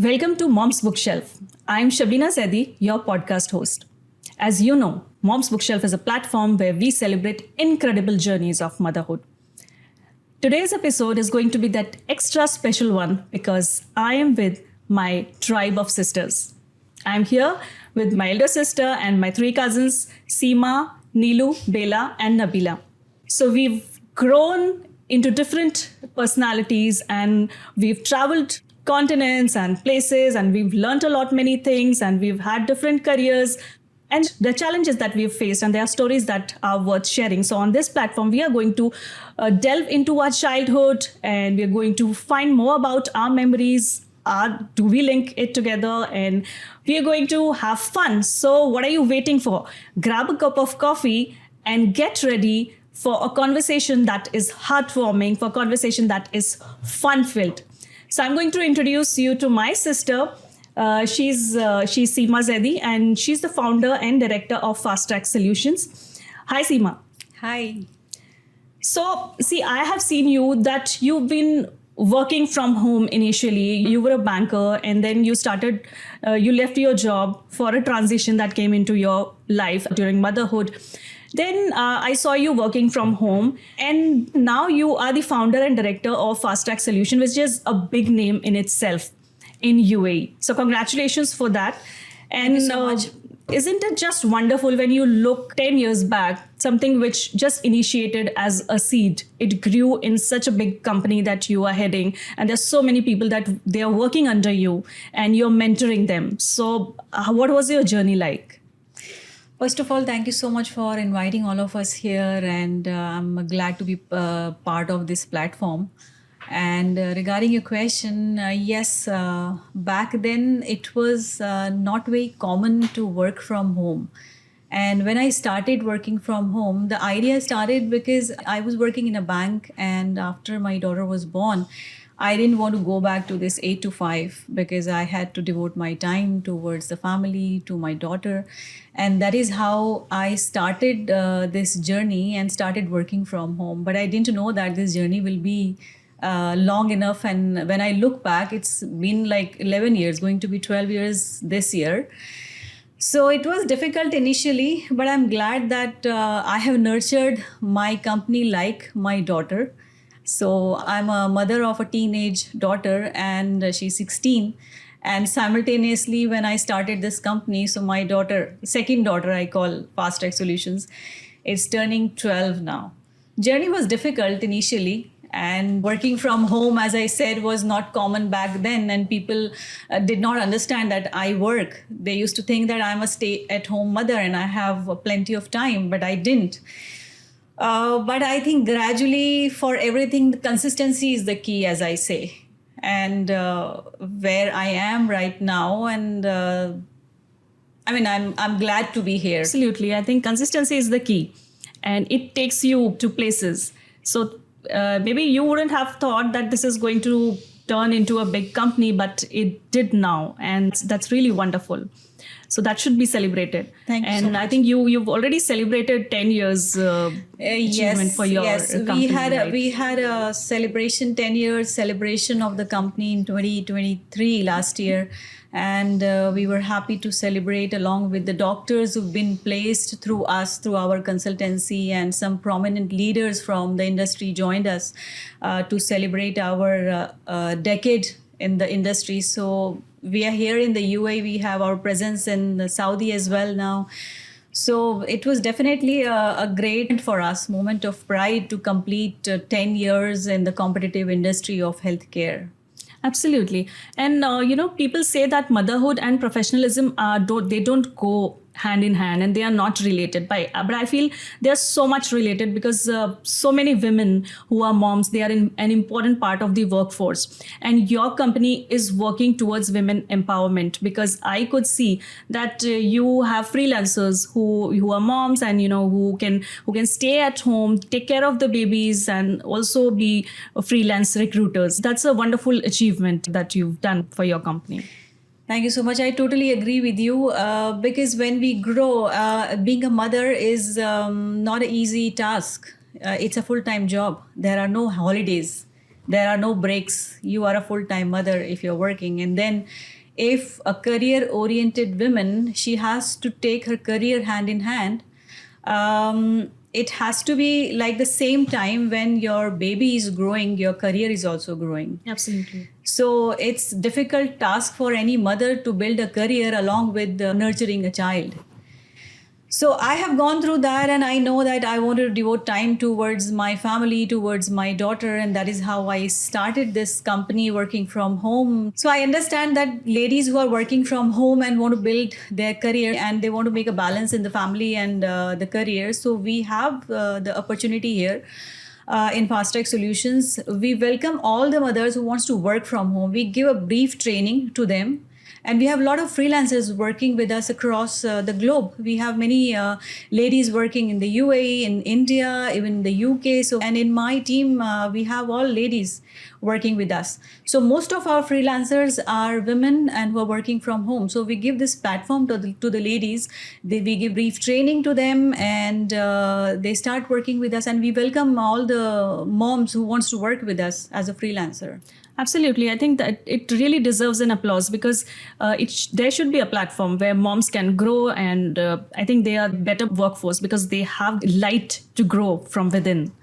Welcome to Mom's Bookshelf. I'm Shabina Zedi, your podcast host. As you know, Mom's Bookshelf is a platform where we celebrate incredible journeys of motherhood. Today's episode is going to be that extra special one because I am with my tribe of sisters. I'm here with my elder sister and my three cousins, Seema, Neelu, Bela, and Nabila. So we've grown into different personalities and we've traveled continents and places and we've learned a lot many things and we've had different careers and the challenges that we've faced, and there are stories that are worth sharing. So on this platform we are going to delve into our childhood and we're going to find more about our memories. Do we link it together, and we are going to have fun. So what are you waiting for? Grab a cup of coffee and get ready for a conversation that is heartwarming, for a conversation that is fun-filled. So I'm going to introduce you to my sister. She's Seema Zedi, and she's the founder and director of Fast Track Solutions. Hi, Seema. Hi. So, see, I have seen you that you've been working from home initially. You were a banker, and then you left your job for a transition that came into your life during motherhood. Then I saw you working from home, and now you are the founder and director of Fast Track Solution, which is a big name in itself in UAE. So congratulations for that. And Thank you so much. Isn't it just wonderful when you look 10 years back, something which just initiated as a seed, it grew in such a big company that you are heading, and there's so many people that they are working under you and you're mentoring them. So what was your journey like? First of all, thank you so much for inviting all of us here, and I'm glad to be part of this platform. And regarding your question, yes, back then it was not very common to work from home. And when I started working from home, the idea started because I was working in a bank, and after my daughter was born, I didn't want to go back to this 8 to 5 because I had to devote my time towards the family, to my daughter. And that is how I started this journey and started working from home. But I didn't know that this journey will be long enough. And when I look back, it's been like 11 years, going to be 12 years this year. So it was difficult initially, but I'm glad that I have nurtured my company like my daughter. So I'm a mother of a teenage daughter, and she's 16. And simultaneously, when I started this company, so my daughter, second daughter, I call Fast Track Solutions, is turning 12 now. Journey was difficult initially, and working from home, as I said, was not common back then, and people did not understand that I work. They used to think that I'm a stay-at-home mother and I have plenty of time, but I didn't. But I think gradually, for everything, the consistency is the key, as I say. And where I am right now, and I'm glad to be here. Absolutely. I think consistency is the key, and it takes you to places. So maybe you wouldn't have thought that this is going to turn into a big company, but it did now, and that's really wonderful. So that should be celebrated. Thank you and so much. I think you've already celebrated 10 years achievement for your company. We had a celebration, 10 years celebration of the company in 2023 last year. And we were happy to celebrate along with the doctors who've been placed through us, through our consultancy, and some prominent leaders from the industry joined us to celebrate our decade in the industry. So we are here in the UAE. We have our presence in Saudi as well now. So it was definitely a great for us moment of pride to complete 10 years in the competitive industry of healthcare. Absolutely. And, people say that motherhood and professionalism don't go hand in hand, and they are not related. But I feel they're so much related because so many women who are moms, they are an important part of the workforce. And your company is working towards women empowerment, because I could see that you have freelancers who are moms and, who can stay at home, take care of the babies, and also be freelance recruiters. That's a wonderful achievement that you've done for your company. Thank you so much. I totally agree with you because when we grow, being a mother is not an easy task. It's a full-time job. There are no holidays. There are no breaks. You are a full-time mother if you're working. And then if a career-oriented woman, she has to take her career hand in hand. It has to be like the same time when your baby is growing, your career is also growing. Absolutely. So it's difficult task for any mother to build a career along with nurturing a child. So I have gone through that, and I know that I want to devote time towards my family, towards my daughter, and that is how I started this company working from home. So I understand that ladies who are working from home and want to build their career and they want to make a balance in the family and the career. So we have the opportunity here. In Fast Track Solutions, we welcome all the mothers who wants to work from home. We give a brief training to them. And we have a lot of freelancers working with us across the globe. We have many ladies working in the UAE, in India, even in the UK. So, and in my team, we have all ladies working with us. So most of our freelancers are women and who are working from home. So we give this platform to the ladies. We give brief training to them, and they start working with us. And we welcome all the moms who wants to work with us as a freelancer. Absolutely. I think that it really deserves an applause because there should be a platform where moms can grow, and I think they are better workforce because they have light to grow from within.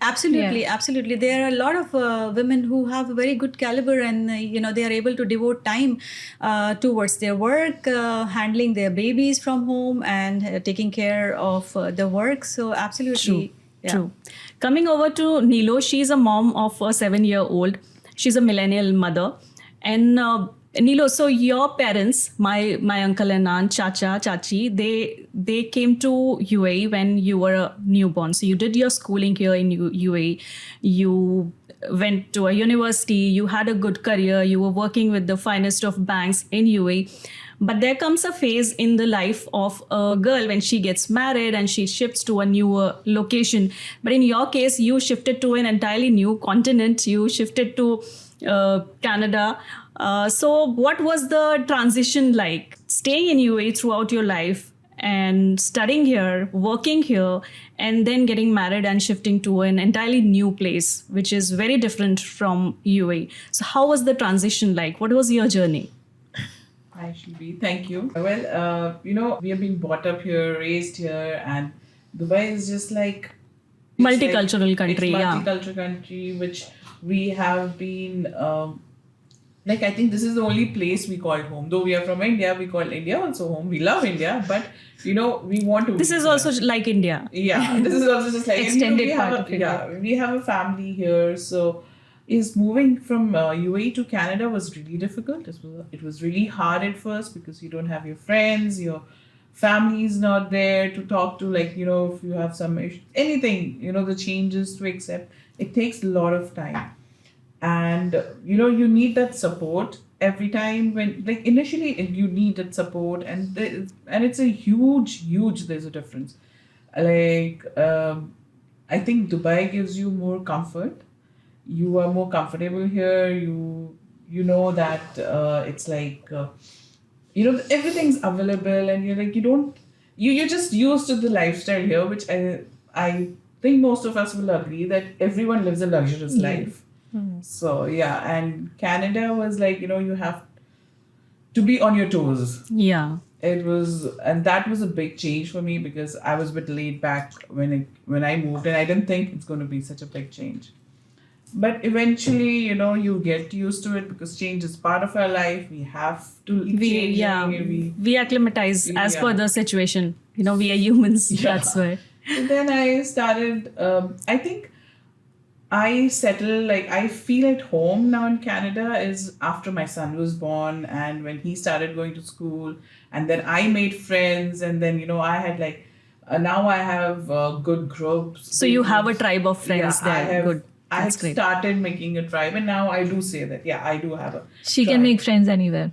Absolutely, absolutely. There are a lot of women who have a very good caliber, and they are able to devote time towards their work, handling their babies from home, and taking care of the work. So absolutely, True. True. Coming over to Nilo, she's a mom of a 7-year-old. She's a millennial mother. And Nilo, so your parents, my uncle and aunt, Chachi, they came to UAE when you were a newborn. So you did your schooling here in UAE. You went to a university. You had a good career. You were working with the finest of banks in UAE. But there comes a phase in the life of a girl when she gets married and she shifts to a newer location. But in your case, you shifted to an entirely new continent. You shifted to Canada. So what was the transition like? Staying in UAE throughout your life and studying here, working here, and then getting married and shifting to an entirely new place, which is very different from UAE. So how was the transition like? What was your journey? Hi, Shibi. Thank you. Well, we have been brought up here, raised here, and Dubai is just like multicultural country. It's multicultural country, which we have been. I think this is the only place we call home. Though we are from India, we call India also home. We love India, but we want to. This is also like India. Yeah, this is also just like extended part of India. Yeah, we have a family here, so. Is moving from UAE to Canada was really difficult. It was really hard at first because you don't have your friends, your family is not there to talk to, if you have some issue, anything, the changes to accept. It takes a lot of time. And, you need that support every time when, initially you need that support, and it's a huge, there's a difference. I think Dubai gives you more comfort. You are more comfortable here. You know that it's everything's available, and you're just used to the lifestyle here, which I think most of us will agree that everyone lives a luxurious life. Mm-hmm. So and Canada was you have to be on your toes. Yeah. It was, and that was a big change for me because I was a bit laid back when I moved, and I didn't think it's going to be such a big change. But eventually, you get used to it because change is part of our life. We have to change. We acclimatize as per the situation. We are humans. Yeah. That's why. So then I started, I think I settled, I feel at home now in Canada is after my son was born and when he started going to school. And then I made friends, and then, I had now I have good groups. So you have a tribe of friends there. Good. I have started making a tribe, and now I do say that, I do have a She tribe. Can make friends anywhere.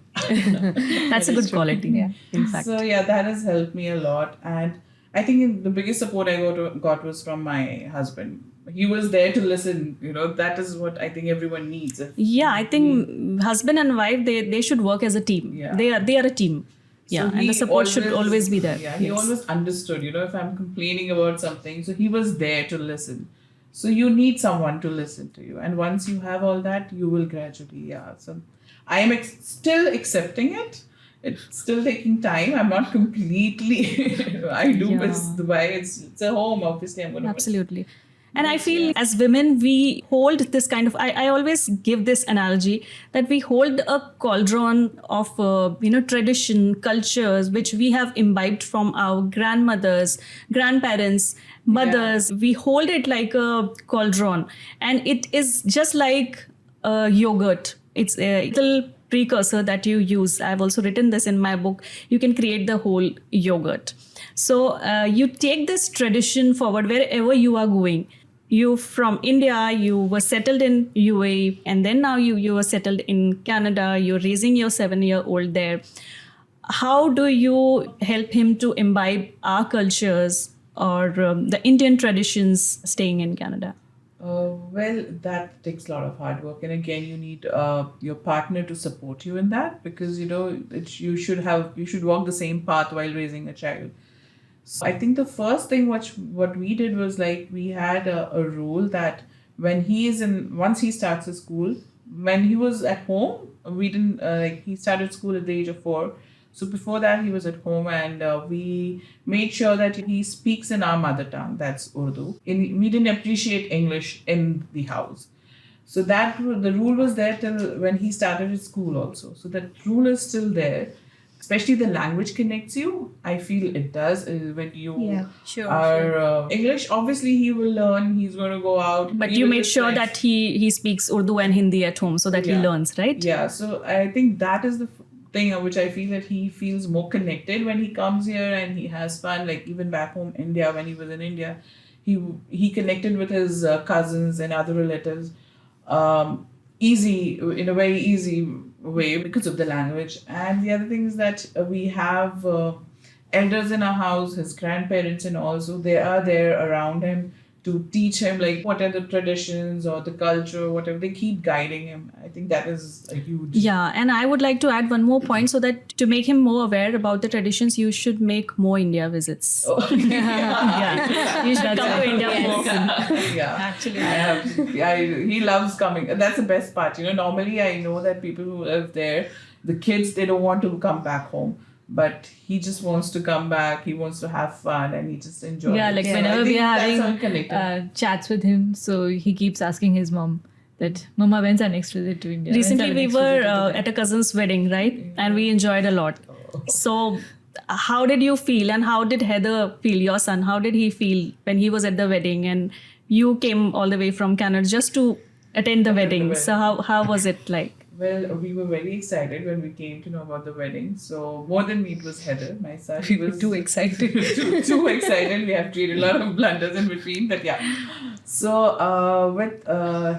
That's a good quality. Yeah. In fact. So, that has helped me a lot. And I think the biggest support I got was from my husband. He was there to listen. That is what I think everyone needs. I think husband and wife, they should work as a team. Yeah. They are a team. Yeah, so and the support should always be there. Yeah, he always understood, if I'm complaining about something. So he was there to listen. So you need someone to listen to you. And once you have all that, you will gradually, So I am still accepting it. It's still taking time. I'm not completely, I do miss Dubai. It's a home, obviously. I'm going to Absolutely. And I feel as women, we hold this kind of, I always give this analogy that we hold a cauldron of, tradition, cultures, which we have imbibed from our grandmothers, grandparents, mothers. We hold it like a cauldron, and it is just like a yogurt. It's a little precursor that you use. I've also written this in my book. You can create the whole yogurt. So you take this tradition forward wherever you are going. You from India, you were settled in UAE, and then now you were settled in Canada. You're raising your 7-year-old there. How do you help him to imbibe our cultures or the Indian traditions staying in Canada? Well, that takes a lot of hard work, and again, you need your partner to support you in that, because you should walk the same path while raising a child. So I think the first thing what we did was, like, we had a rule that once he starts his school, when he was at home, we didn't he started school at the age of 4. So before that, he was at home, and we made sure that he speaks in our mother tongue, that's Urdu. We didn't appreciate English in the house. So the rule was there till when he started his school also. So that rule is still there. Especially the language connects you. I feel it does when you are English. Obviously, he will learn. He's going to go out. But you made sure that he speaks Urdu and Hindi at home so that he learns, right? Yeah. So I think that is the thing which I feel that he feels more connected when he comes here and he has fun. Like even back home, India, when he was in India, he connected with his cousins and other relatives in a very easy way because of the language. And the other thing is that we have elders in our house, his grandparents, and also they are there around him to teach him like what are the traditions or the culture, whatever. They keep guiding him. I think that is a huge... Yeah, and I would like to add one more point, so that to make him more aware about the traditions, you should make more India visits. Oh, yeah. You should come to India more often. Yeah, actually, he loves coming. That's the best part. Normally I know that people who live there, the kids, they don't want to come back home. But he just wants to come back. He wants to have fun, and he just enjoys. Yeah, like whenever we are having chats with him, so he keeps asking his mom that, "Mama, when's our next visit to India?" Recently, we were at a cousin's wedding, right? And we enjoyed a lot. So, how did you feel, and how did Heather feel, your son? How did he feel when he was at the wedding, and you came all the way from Canada just to attend the wedding? So, how was it like? Well, we were very excited when we came to know about the wedding. So more than me, it was Heather, my son. We were too excited. too excited. We have created a lot of blunders in between, but yeah. So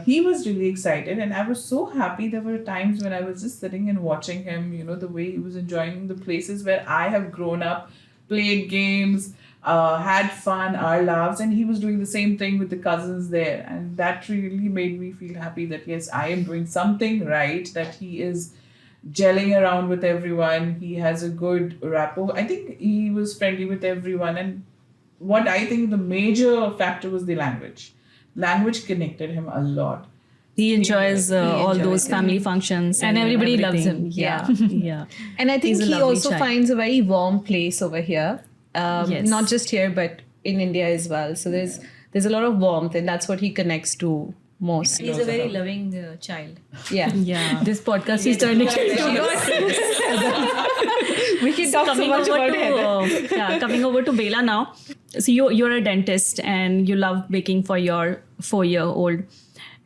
he was really excited, and I was so happy. There were times when I was just sitting and watching him, the way he was enjoying the places where I have grown up, played games, had fun, our laughs, and he was doing the same thing with the cousins there. And that really made me feel happy that yes, I am doing something right, that he is gelling around with everyone. He has a good rapport. I think he was friendly with everyone. And what I think the major factor was the language. Language connected him a lot. He enjoys all those family functions. And everybody loves everything. him. Yeah. And I think He's a he lovely also child. finds a very warm place over here. Yes. Not just here, but in India as well. So there's a lot of warmth, and that's what he connects to most. He's a very loving child. Yeah. Yeah. This podcast is turning We can talk so much about Heather. Coming over to Bela now. So you're a dentist and you love baking for your 4-year-old.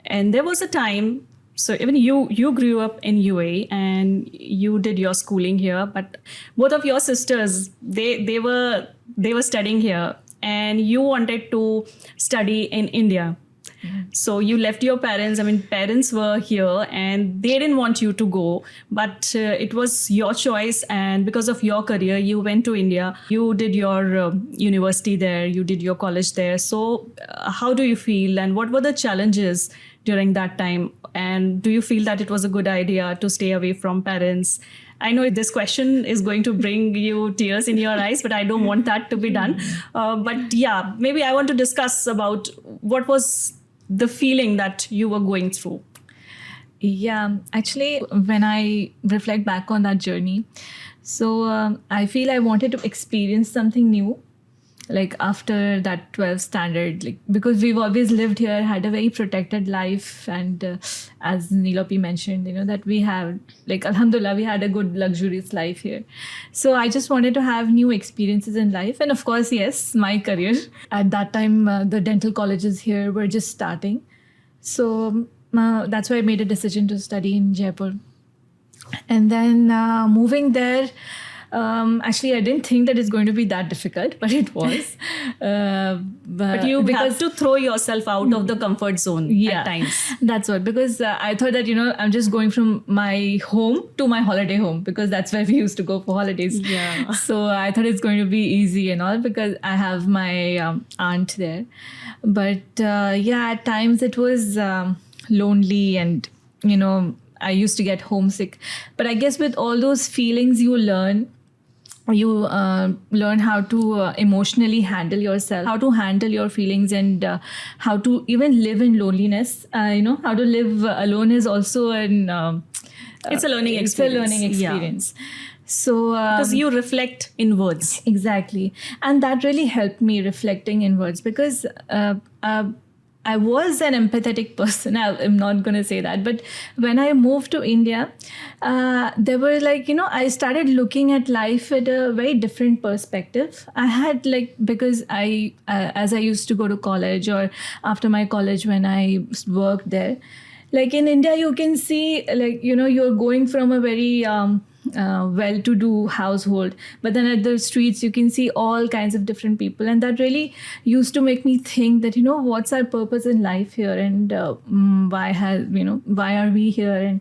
And there was a time, so even you grew up in UAE and you did your schooling here, but both of your sisters, they were studying here and you wanted to study in India. So you left your parents. I mean, parents were here and they didn't want you to go, but it was your choice. And because of your career, you went to India. You did your university there. You did your college there. So how do you feel? And what were the challenges during that time? And do you feel that it was a good idea to stay away from parents? I know this question is going to bring you tears in your eyes, but I don't want that to be done. But yeah, maybe I want to discuss about what was the feeling that you were going through? Yeah, actually, when I reflect back on that journey, so I feel I wanted to experience something new, like after that 12th standard, like because we've always lived here, had a very protected life, and as Nilopi mentioned, that we have, like, alhamdulillah, we had a good luxurious life here. So I just wanted to have new experiences in life, and of course, yes, my career. At that time, the dental colleges here were just starting, so that's why I made a decision to study in Jaipur. And then moving there, actually, I didn't think that it's going to be that difficult, but it was. But you have to throw yourself out of the comfort zone at times. That's what, because I thought that, I'm just going from my home to my holiday home, because that's where we used to go for holidays. Yeah. So I thought it's going to be easy and all, because I have my aunt there. But at times it was lonely, and, I used to get homesick. But I guess with all those feelings you learn how to emotionally handle yourself, how to handle your feelings, and how to even live in loneliness. How to live alone is also it's a learning experience. It's a learning experience. Yeah. So because you reflect inwards. Exactly. And that really helped me reflecting inwards, because I was an empathetic person. I'm not going to say that. But when I moved to India, there were I started looking at life at a very different perspective. I had because as I used to go to college, or after my college when I worked there, like in India, you can see you're going from a very well-to-do household, but then at the streets you can see all kinds of different people, and that really used to make me think that what's our purpose in life here, and why are we here, and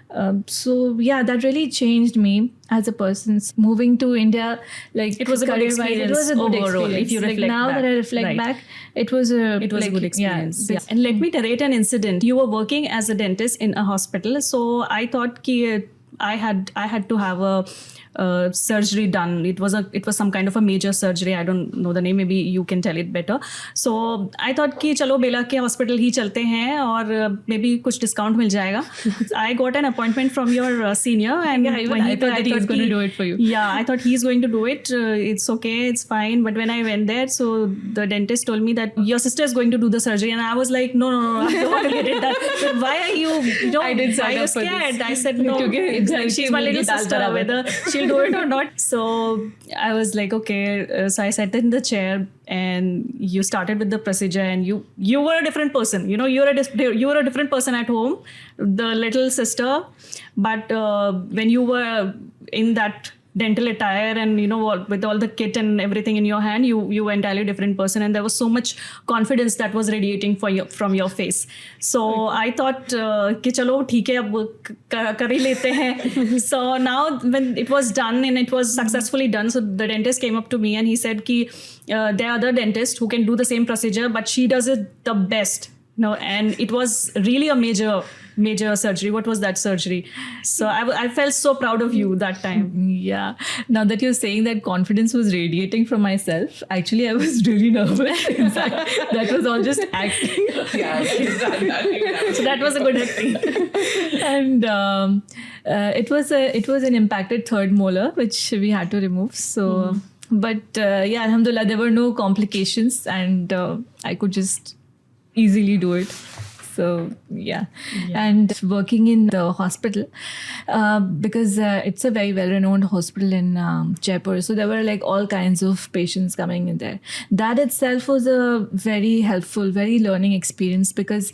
that really changed me as a person. Moving to India, it was a good experience. It was a good overall, experience. if you reflect now back. that I reflect back, it was a good experience. Yeah. And let me narrate an incident. You were working as a dentist in a hospital, so I thought I had to have a surgery done. It was some kind of a major surgery. I don't know the name. Maybe you can tell it better. So I thought कि चलो बेला के hospital ही चलते हैं और maybe कुछ discount मिल जाएगा. I got an appointment from your senior, and I thought that he was going to do it for you. Yeah, I thought he's going to do it. It's okay, it's fine. But when I went there, so the dentist told me that your sister is going to do the surgery, and I was like, no, I don't want to get it done. But why are you? I didn't sign up for this. Scared? I said no. She's my little sister. Whether she'll do it or not. So I was like, okay. So I sat in the chair, and you started with the procedure, and you were a different person. You were a different person at home, the little sister. But when you were in that dental attire and with all the kit and everything in your hand, you were entirely different person, and there was so much confidence that was radiating from your face. So I thought कि चलो ठीक है अब कर ही लेते हैं. So now when it was done and it was successfully done, so the dentist came up to me and he said कि there are other dentists who can do the same procedure, but she does it the best. And it was really a major surgery. What was that surgery? So I felt so proud of you that time. Yeah. Now that you're saying that confidence was radiating from myself, actually I was really nervous. In fact, that was all just acting. Yeah, so that was a good acting. And it was an impacted third molar which we had to remove. So, but alhamdulillah, there were no complications, and I could just easily do it. So and working in the hospital, because it's a very well-renowned hospital in Jaipur, so there were all kinds of patients coming in there. That itself was a very helpful, very learning experience, because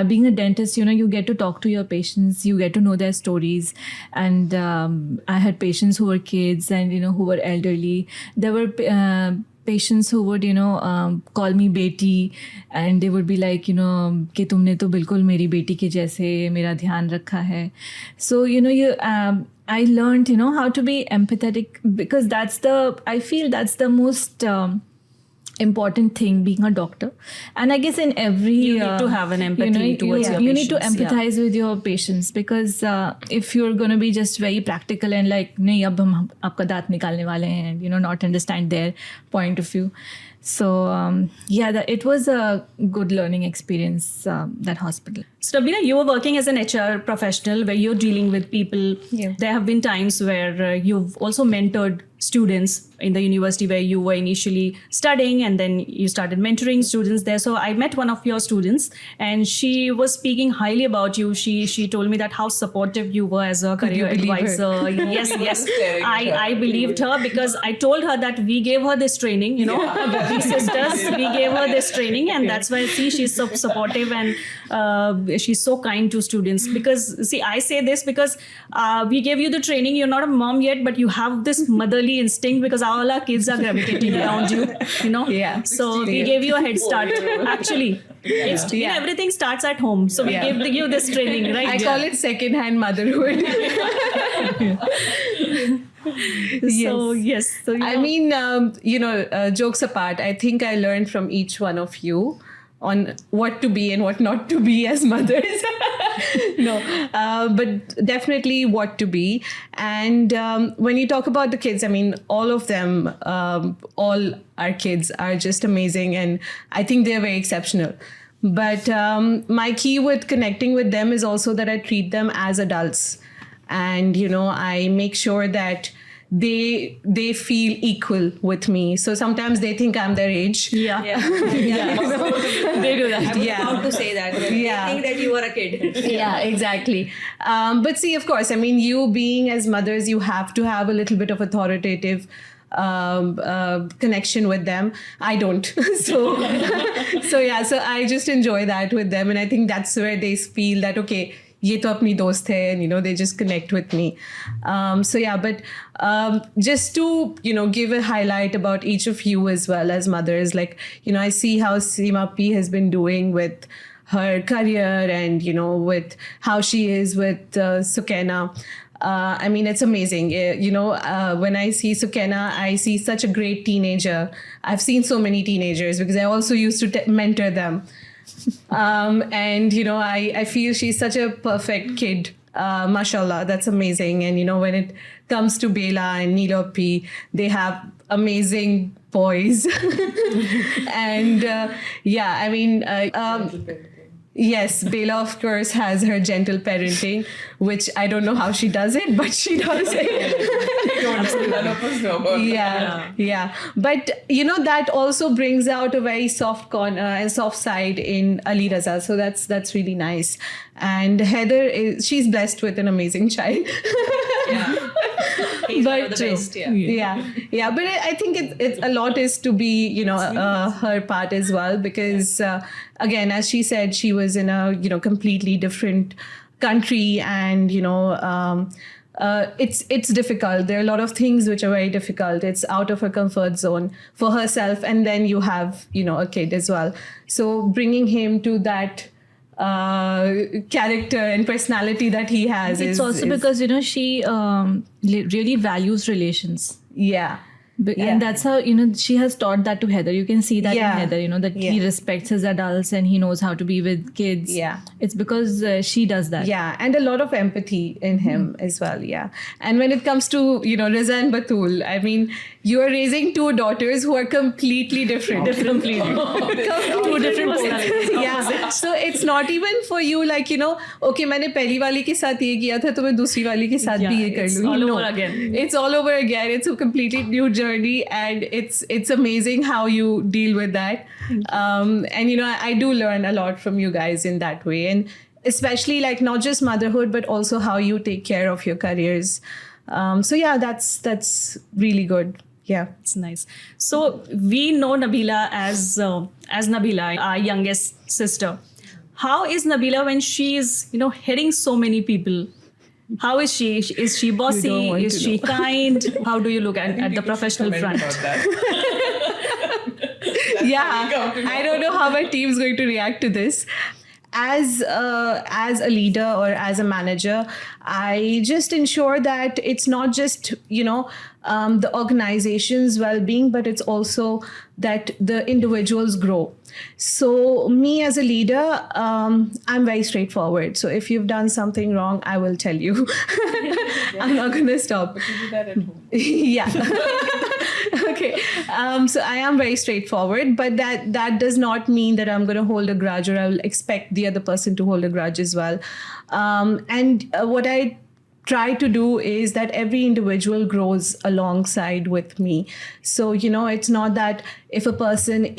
being a dentist, you get to talk to your patients, you get to know their stories, and I had patients who were kids and who were elderly. There were patients who would call me beti, and they would be like कि तुमने तो बिल्कुल मेरी बेटी के जैसे मेरा ध्यान रखा है. So I learned how to be empathetic, because I feel that's the most important thing being a doctor. And I guess in every you need to have an empathy towards your patients. You need to empathize with your patients, because if you're going to be just very practical and नहीं अब हम आपका दांत निकालने वाले हैं, and not understand their point of view, So it was a good learning experience, that hospital. So, Nabila, you were working as an HR professional where you're dealing with people. Yeah. There have been times where you've also mentored students in the university where you were initially studying, and then you started mentoring students there. So I met one of your students and she was speaking highly about you. She told me that how supportive you were as a career believe her? advisor. Yes, yes. Staring at her. I believed her because I told her that we gave her this training, we sisters, we gave her this training, and that's why she's so supportive and she's so kind to students. Because see, I say this because we gave you the training. You're not a mom yet, but you have this motherly instinct because all our kids are gravitating around you. Yeah. So we gave you a head start. Actually, everything starts at home. So we gave you this training, right? I call it second-hand motherhood. So yes. So I mean, jokes apart, I think I learned from each one of you on what to be and what not to be as mothers. But definitely what to be. And when you talk about the kids, I mean, all of them, all our kids are just amazing. And I think they're very exceptional. But my key with connecting with them is also that I treat them as adults. And, I make sure that they feel equal with me. So sometimes they think I'm their age. yeah. They do that. I was about to say that. Yeah. They think that you are a kid. Yeah, exactly. But see, of course, I mean, you being as mothers, you have to have a little bit of authoritative connection with them. I don't. So I just enjoy that with them. And I think that's where they feel that, okay, ye to apni dost hai, and they just connect with me. But just to give a highlight about each of you as well as mothers, like I see how Seema P has been doing with her career and with how she is with Sukaina. I mean, it's amazing. When I see Sukaina, I see such a great teenager. I've seen so many teenagers because I also used to mentor them. I feel she's such a perfect kid. Mashallah, that's amazing. And when it comes to Bela and Nilopi, they have amazing boys. And yes, Bela, of course, has her gentle parenting, which I don't know how she does it, but she does it. None of us know about that. Yeah. But, that also brings out a very soft corner and soft side in Ali Raza. So that's really nice. And Heather, she's blessed with an amazing child. He's one of But the best, yeah. yeah. But I think it's a lot is to be, her part as well, because again, as she said, she was in a completely different country, and it's difficult. There are a lot of things which are very difficult. It's out of her comfort zone for herself, and then you have a kid as well. So bringing him to that character and personality that he has It's also because she really values relations. Yeah. And that's how she has taught that to Heather. You can see that Yeah. in Heather, that he respects his adults and he knows how to be with kids. Yeah. It's because she does that. Yeah, and a lot of empathy in him as well. Yeah. And when it comes to Riza and Batul, I mean, you are raising two daughters who are completely different. Two different personalities. Yeah. So it's not even for you like, okay, मैंने पहली वाली के साथ ये किया था तो मैं दूसरी वाली के साथ भी ये कर it's लूँगी. all over again. It's all over again. It's a completely new journey, and it's amazing how you deal with that. I do learn a lot from you guys in that way, and especially like not just motherhood, but also how you take care of your careers. That's really good. Yeah. It's nice. So we know Nabila as Nabila, our youngest sister. How is Nabila when she is, heading so many people? How is she? Is she bossy? You don't want Is to she know. kind? How do you look at the professional Comment front? about that. Yeah, I don't know how my team's going to react to this. As a leader or as a manager, I just ensure that it's not just the organization's well-being, but it's also that the individuals grow. So me as a leader, I'm very straightforward. So if you've done something wrong, I will tell you. I'm not going to stop. But you do that at home. Yeah. Okay. So I am very straightforward, but that does not mean that I'm going to hold a grudge or I'll expect the other person to hold a grudge as well. And what I try to do is that every individual grows alongside with me. So, it's not that if a person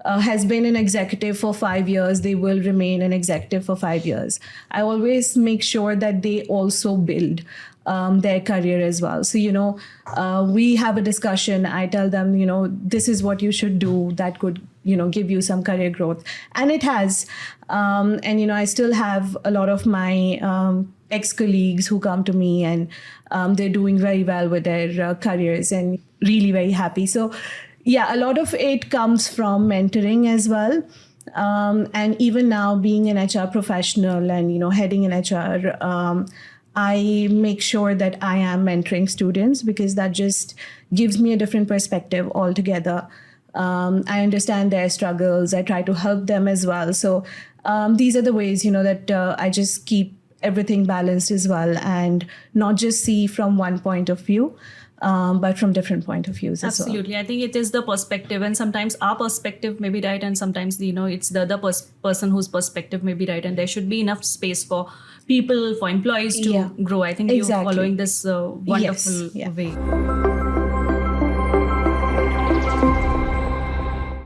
has been an executive for 5 years, they will remain an executive for 5 years. I always make sure that they also build their career as well. So, we have a discussion. I tell them, this is what you should do that could, give you some career growth. And it has. And, I still have a lot of my ex-colleagues who come to me and they're doing very well with their careers and really very happy. So, yeah, a lot of it comes from mentoring as well. And even now being an HR professional and, heading in HR, I make sure that I am mentoring students because that just gives me a different perspective altogether. I understand their struggles. I try to help them as well. So these are the ways, that I just keep everything balanced as well and not just see from one point of view, but from different point of views as well. Absolutely. I think it is the perspective, and sometimes our perspective may be right, and sometimes it's the other person whose perspective may be right, and there should be enough space for people, for employees to grow. I think you're following this wonderful way.